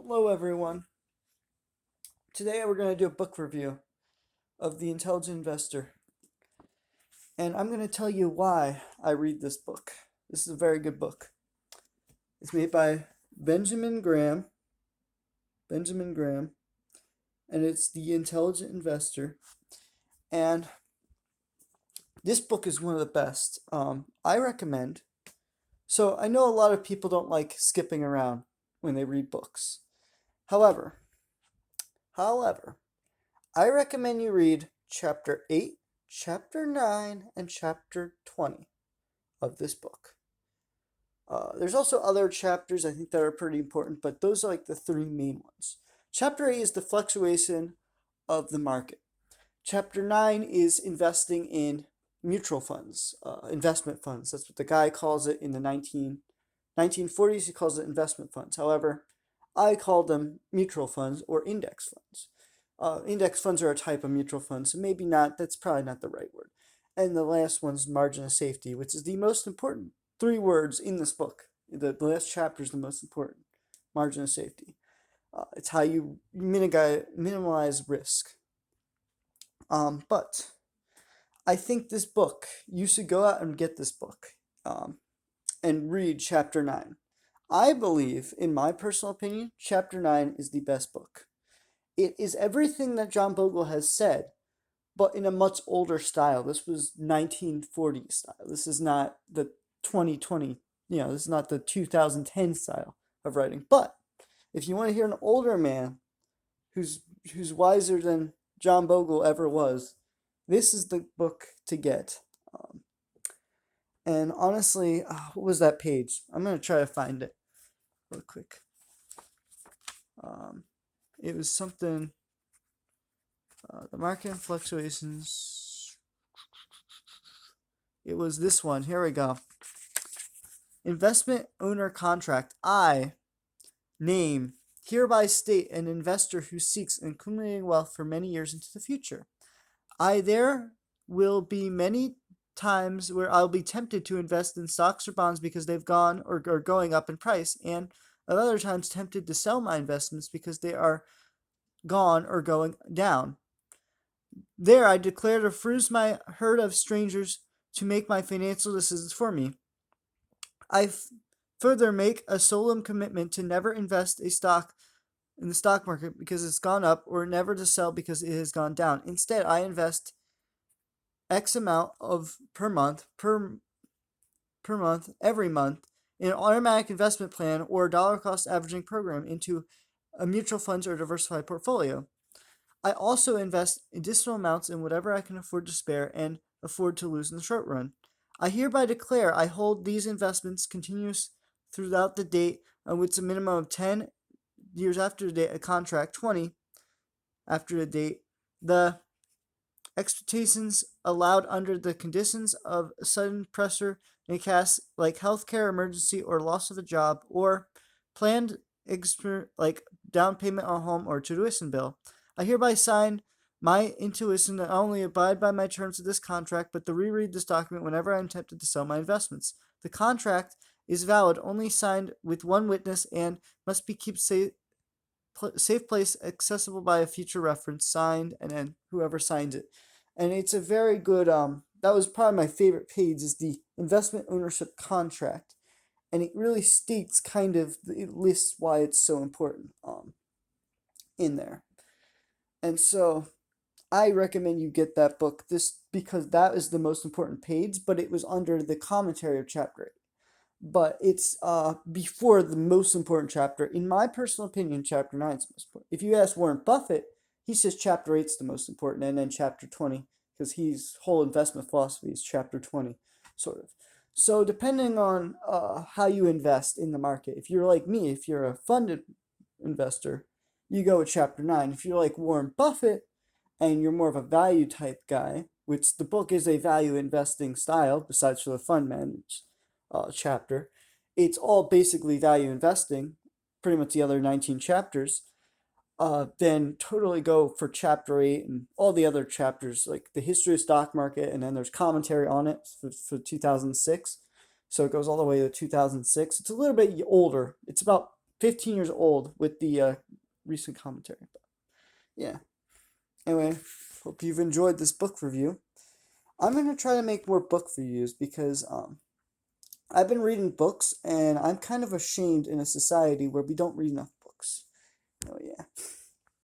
Hello, everyone. Today we're going to do a book review of The Intelligent Investor, and I'm going to tell you why I read this book. This is a very good book. It's made by Benjamin Graham. Benjamin Graham, and it's The Intelligent Investor. And this book is one of the best. I recommend. So I know a lot of people don't like skipping around when they read books. However, however, I recommend you read chapter 8, chapter 9, and chapter 20 of this book. There's also other chapters I think that are pretty important, but those are like the three main ones. Chapter 8 is the fluctuation of the market. Chapter 9 is investing in mutual funds, investment funds. That's what the guy calls it in the 1940s. He calls it investment funds. However, I call them mutual funds or index funds. Index funds are a type of mutual fund, so maybe not, that's probably not the right word. And the last one's margin of safety, which is the most important three words in this book. The last chapter is the most important, margin of safety. It's how you minimize risk. But I think this book, you should go out and get this book and read chapter 9. I believe, in my personal opinion, chapter 9 is the best book. It is everything that John Bogle has said, but in a much older style. This was 1940s style. This is not the 2020, this is not the 2010 style of writing. But if you want to hear an older man who's wiser than John Bogle ever was, this is the book to get. And honestly, what was that page? I'm going to try to find it real quick. It was something, the market fluctuations. It was this one. Here we go. Investment owner contract. I name hereby state an investor who seeks accumulating wealth for many years into the future. There will be many times where I'll be tempted to invest in stocks or bonds because they've gone or are going up in price, and at other times tempted to sell my investments because they are gone or going down. There I declare to fruit my herd of strangers to make my financial decisions for me. I further make a solemn commitment to never invest a stock in the stock market because it's gone up, or never to sell because it has gone down. Instead, I invest X amount of per month, every month, in an automatic investment plan or a dollar cost averaging program into a mutual funds or diversified portfolio. I also invest additional amounts in whatever I can afford to spare and afford to lose in the short run. I hereby declare I hold these investments continuous throughout the date on which a minimum of 10 years after the date of contract, 20 after the date, the expectations allowed under the conditions of sudden pressure in a case like healthcare emergency or loss of a job, or planned like down payment on a home or tuition bill. I hereby sign my intuition to not only abide by my terms of this contract, but to reread this document whenever I am tempted to sell my investments. The contract is valid only signed with one witness and must be kept safe place accessible by a future reference, signed, and then whoever signs it. And it's a very good, that was probably my favorite page, is the investment ownership contract. And it really states it lists why it's so important in there. And so I recommend you get that book, because that is the most important page, but it was under the commentary of chapter 8. But it's before the most important chapter. In my personal opinion, chapter 9 is the most important. If you ask Warren Buffett, he says chapter 8 is the most important, and then chapter 20, because his whole investment philosophy is chapter 20, sort of. So depending on how you invest in the market, if you're like me, if you're a funded investor, you go with chapter 9. If you're like Warren Buffett and you're more of a value type guy, which the book is a value investing style, besides for the fund managed chapter, it's all basically value investing, pretty much the other 19 chapters, then totally go for chapter 8 and all the other chapters, like the history of stock market, and then there's commentary on it for 2006. So it goes all the way to 2006. It's a little bit older. It's about 15 years old with the recent commentary. But yeah. Anyway, hope you've enjoyed this book review. I'm gonna try to make more book reviews because I've been reading books and I'm kind of ashamed in a society where we don't read enough